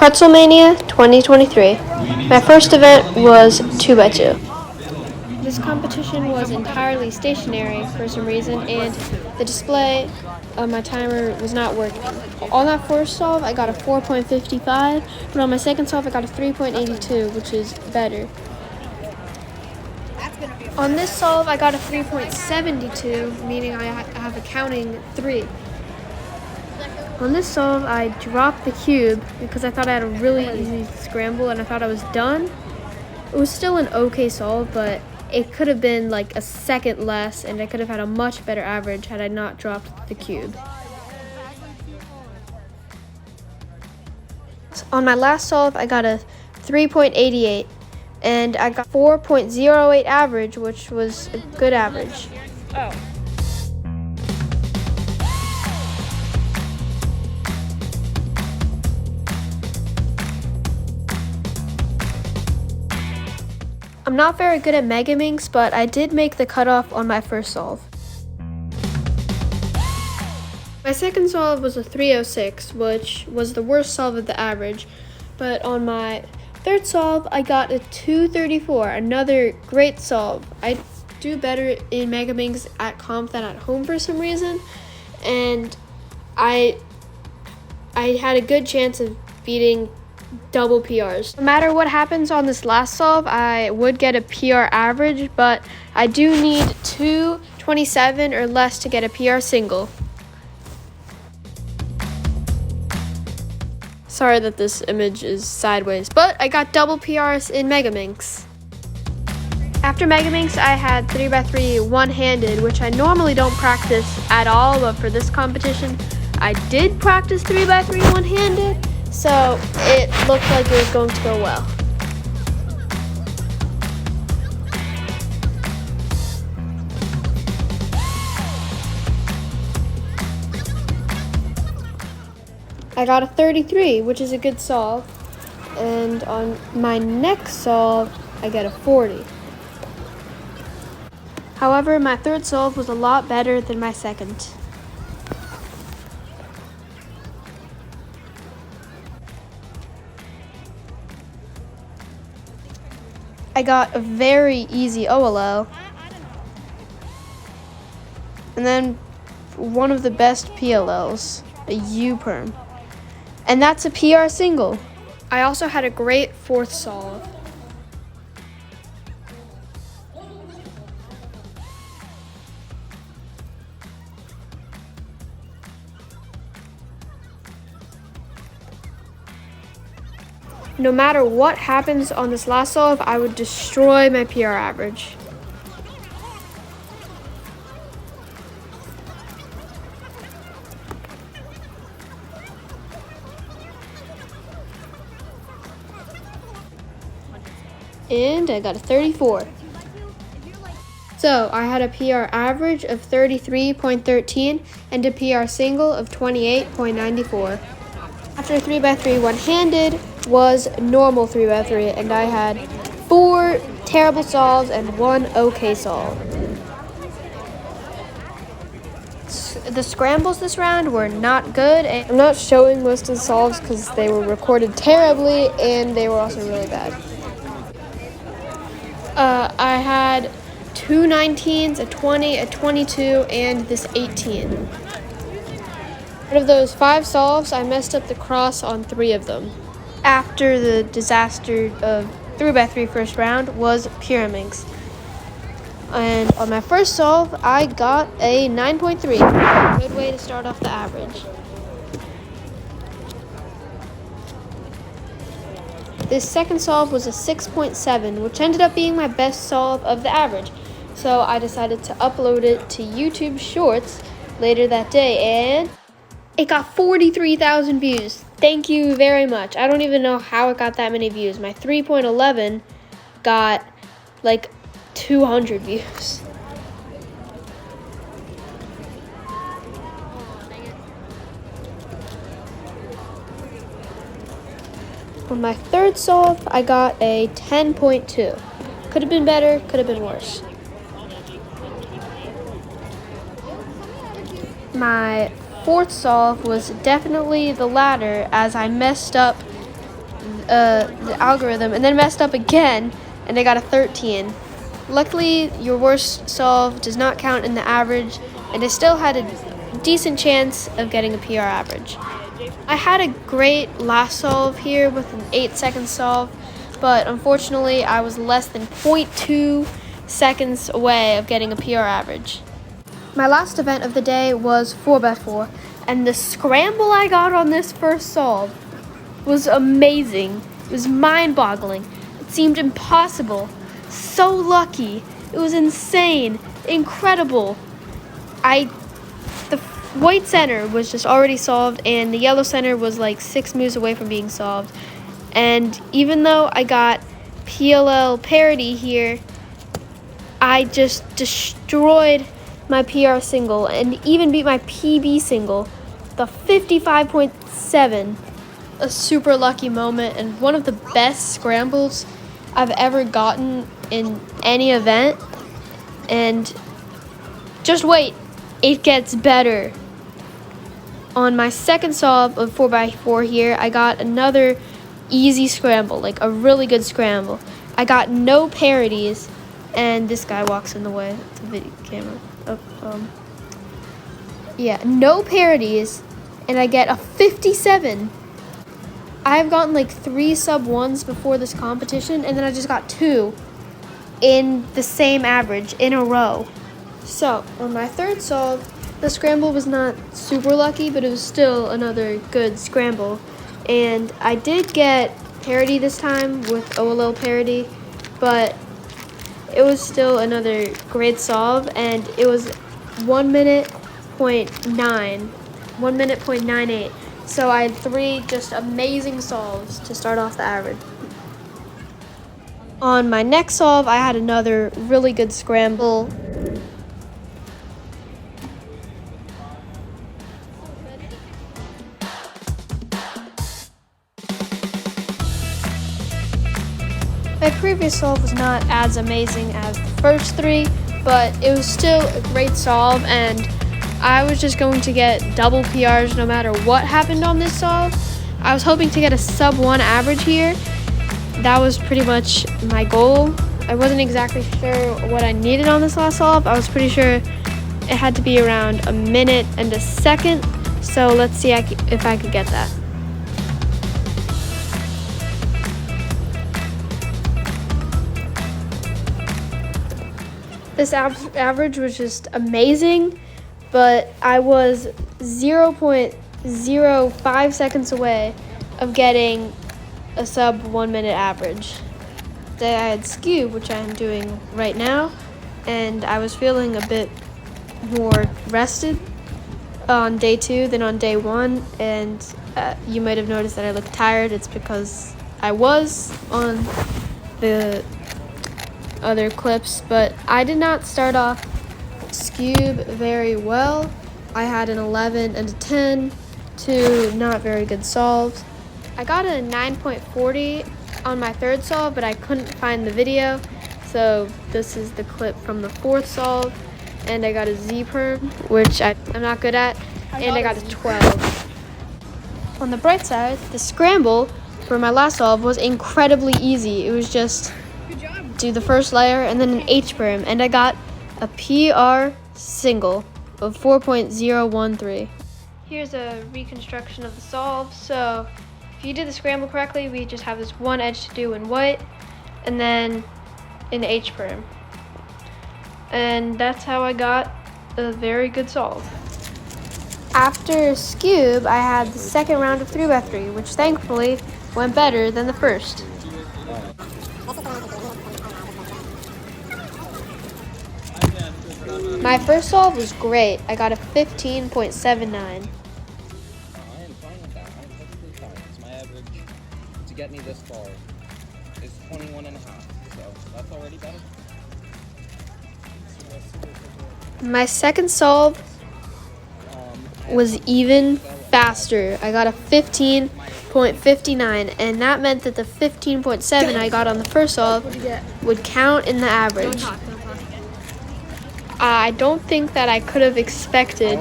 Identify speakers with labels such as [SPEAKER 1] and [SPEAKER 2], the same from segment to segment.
[SPEAKER 1] Pretzel Mania 2023. My first event was 2x2. This competition was entirely stationary for some reason, and the display of my timer was not working. On that first solve, I got a 4.55, but on my second solve, I got a 3.82, which is better. On this solve, I got a 3.72, meaning I have a counting 3. On this solve, I dropped the cube because I thought I had a really easy scramble and I thought I was done. It was still an okay solve, but it could have been like a second less and I could have had a much better average had I not dropped the cube. On my last solve, I got a 3.88 and I got 4.08 average, which was a good average. I'm not very good at Megaminx, but I did make the cutoff on my first solve. My second solve was a 306, which was the worst solve of the average, but on my third solve, I got a 234, another great solve. I do better in Megaminx at comp than at home for some reason, and I had a good chance of beating double PRs. No matter what happens on this last solve, I would get a PR average, but I do need 227 or less to get a PR single. Sorry that this image is sideways, but I got double PRs in Megaminx. After Megaminx, I had 3x3 one-handed, which I normally don't practice at all, but for this competition, I did practice 3x3 one-handed. So it looked like it was going to go well. I got a 33, which is a good solve. And on my next solve, I get a 40. However, my third solve was a lot better than my second. I got a very easy OLO, and then one of the best PLLs, a U-perm, and that's a PR single. I also had a great fourth solve. No matter what happens on this last solve, I would destroy my PR average. And I got a 34. So I had a PR average of 33.13 and a PR single of 28.94. After 3x3 one-handed was normal 3x3, and I had 4 terrible solves and 1 okay solve. The scrambles this round were not good, and I'm not showing most of the solves because they were recorded terribly and they were also really bad. I had 2 19s, a 20, a 22, and this 18. Out of those 5 solves, I messed up the cross on 3 of them. After the disaster of 3x3 first round was Pyraminx. And on my first solve, I got a 9.3. Good way to start off the average. This second solve was a 6.7, which ended up being my best solve of the average. So I decided to upload it to YouTube Shorts later that day, and it got 43,000 views. Thank you very much. I don't even know how it got that many views. My 3.11 got like 200 views. On my third solve, I got a 10.2. Could have been better, could have been worse. My fourth solve was definitely the latter, as I messed up the algorithm and then messed up again, and I got a 13. Luckily, your worst solve does not count in the average, and I still had a decent chance of getting a PR average. I had a great last solve here with an 8-second solve, but unfortunately I was less than 0.2 seconds away of getting a PR average. My last event of the day was 4x4, and the scramble I got on this first solve was amazing. It was mind-boggling. It seemed impossible. So lucky. It was insane. Incredible. The white center was just already solved, and the yellow center was like 6 moves away from being solved. And even though I got PLL parity here, I just destroyed my PR single and even beat my PB single, the 55.7. A super lucky moment and one of the best scrambles I've ever gotten in any event. And just wait, it gets better. On my second solve of 4x4 here, I got another easy scramble, like a really good scramble. I got no parodies, and this guy walks in the way. It's a video camera. No parodies, and I get a 57. I've gotten like 3 sub 1s before this competition, and then I just got 2 in the same average in a row. So on my third solve, the scramble was not super lucky, but it was still another good scramble. And I did get parity this time with OLL parity, but it was still another great solve, and it was 1 minute .9, 1 minute .98. So I had 3 just amazing solves to start off the average. On my next solve, I had another really good scramble. My previous solve was not as amazing as the first 3, but it was still a great solve, and I was just going to get double PRs no matter what happened on this solve. I was hoping to get a sub 1 average here. That was pretty much my goal. I wasn't exactly sure what I needed on this last solve. I was pretty sure it had to be around 1 minute and a second. So let's see if I could get that. This average was just amazing, but I was 0.05 seconds away of getting a sub 1 minute average. Today I had Scoob, which I'm doing right now, and I was feeling a bit more rested on day 2 than on day 1, and you might have noticed that I look tired. It's because I was on the other clips, but I did not start off Scoob very well. I had an 11 and a 10, 2 not very good solves. I got a 9.40 on my third solve, but I couldn't find the video, so this is the clip from the fourth solve, and I got a Z-perm, which I'm not good at, and I got a 12. On the bright side, the scramble for my last solve was incredibly easy. It was just do the first layer and then an H-perm, and I got a PR single of 4.013. Here's a reconstruction of the solve. So if you did the scramble correctly, we just have this one edge to do in white and then an H-perm. And that's how I got a very good solve. After Scoob, I had the second round of 3x3, which thankfully went better than the first. My first solve was great. I got a 15.79.
[SPEAKER 2] I am fine with that. I'm perfectly fine. It's my average to get me this far is 21 and a half. So that's already better.
[SPEAKER 1] My second solve was even faster. I got a 15.59, and that meant that the 15.7 I got on the first solve would count in the average. I don't think that I could have expected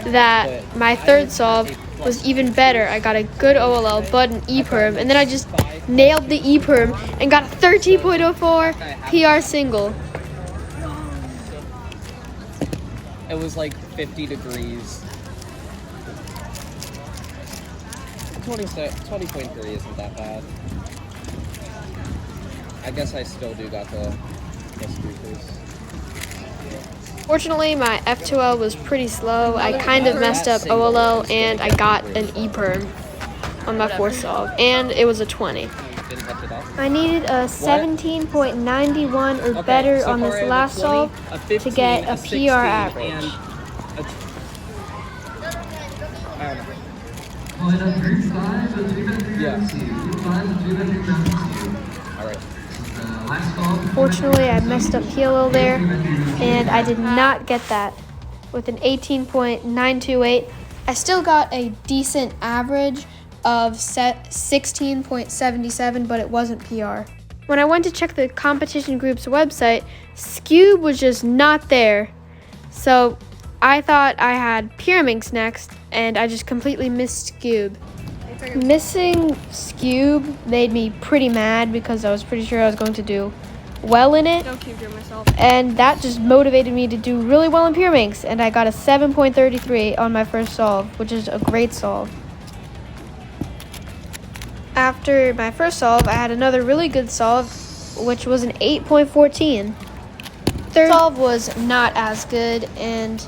[SPEAKER 1] that my third solve was even better. I got a good OLL, but an E-perm, and then I just nailed the E-perm and got a 13.04 PR single.
[SPEAKER 2] It was like 50 degrees. 20.3 isn't that bad. I guess I still do got the squeakers.
[SPEAKER 1] Fortunately, my F2L was pretty slow. I kind of messed up OLL, and I got an E-perm on my fourth solve, and it was a 20. I needed a 17.91 or better on this last solve to get a PR average. Fortunately, I messed up PLL there, and I did not get that. With an 18.928, I still got a decent average of 16.77, but it wasn't PR. When I went to check the competition group's website, Scube was just not there. So I thought I had Pyraminx next, and I just completely missed Scube. Missing Scube made me pretty mad because I was pretty sure I was going to do well in it. And that just motivated me to do really well in Pyraminx, and I got a 7.33 on my first solve, which is a great solve. After my first solve, I had another really good solve, which was an 8.14. Third solve was not as good, and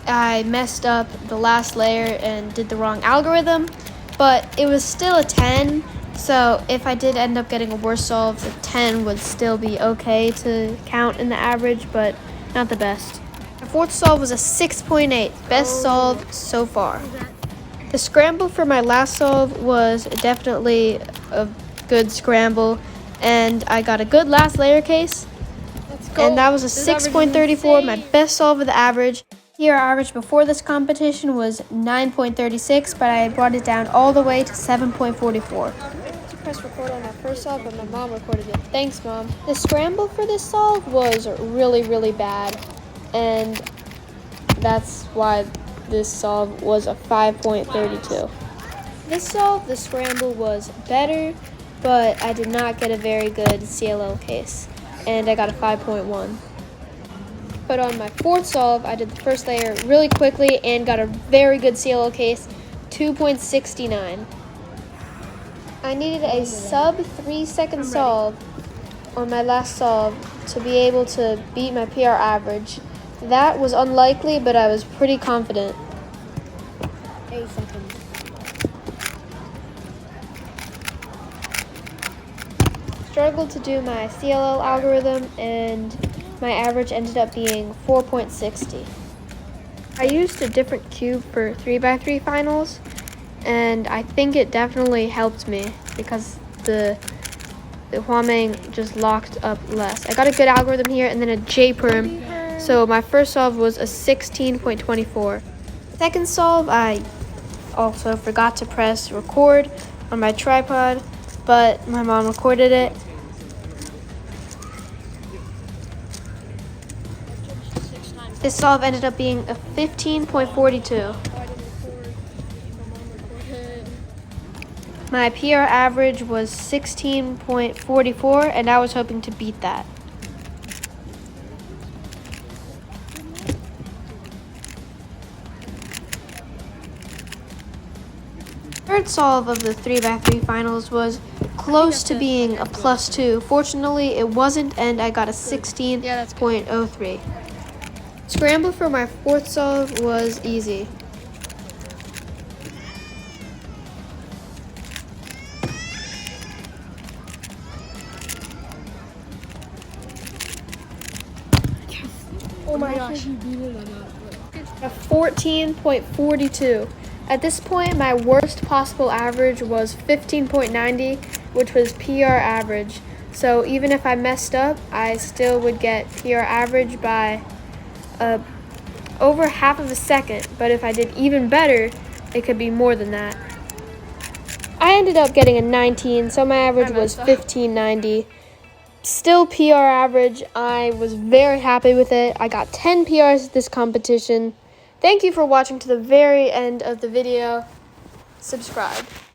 [SPEAKER 1] I messed up the last layer and did the wrong algorithm, but it was still a 10, so if I did end up getting a worse solve, the 10 would still be okay to count in the average, but not the best. My fourth solve was a 6.8, best solve so far. The scramble for my last solve was definitely a good scramble, and I got a good last layer case, and that was a 6.34, my best solve of the average. Here, our average before this competition was 9.36, but I had brought it down all the way to 7.44. I pressed record on my first solve, but my mom recorded it. Thanks, Mom. The scramble for this solve was really, really bad, and that's why this solve was a 5.32. This solve, the scramble was better, but I did not get a very good CLL case, and I got a 5.1. But on my fourth solve, I did the first layer really quickly and got a very good CLL case, 2.69. I needed a sub 3-second solve on my last solve to be able to beat my PR average. That was unlikely, but I was pretty confident. Struggled to do my CLL algorithm, and my average ended up being 4.60. I used a different cube for 3x3 finals, and I think it definitely helped me because the Huameng just locked up less. I got a good algorithm here and then a J-perm, so my first solve was a 16.24. Second solve, I also forgot to press record on my tripod, but my mom recorded it. This solve ended up being a 15.42. My PR average was 16.44, and I was hoping to beat that. Third solve of the 3x3 finals was close to being a +2. Fortunately, it wasn't, and I got a 16.03. Scramble for my fourth solve was easy. Oh my gosh. A 14.42. At this point, my worst possible average was 15.90, which was PR average. So even if I messed up, I still would get PR average by over half of a second, but if I did even better, it could be more than that. I ended up getting a 19, so my average was 15.90. Still PR average. I was very happy with it. I got 10 PRs at this competition, Thank you for watching to the very end of the video. Subscribe.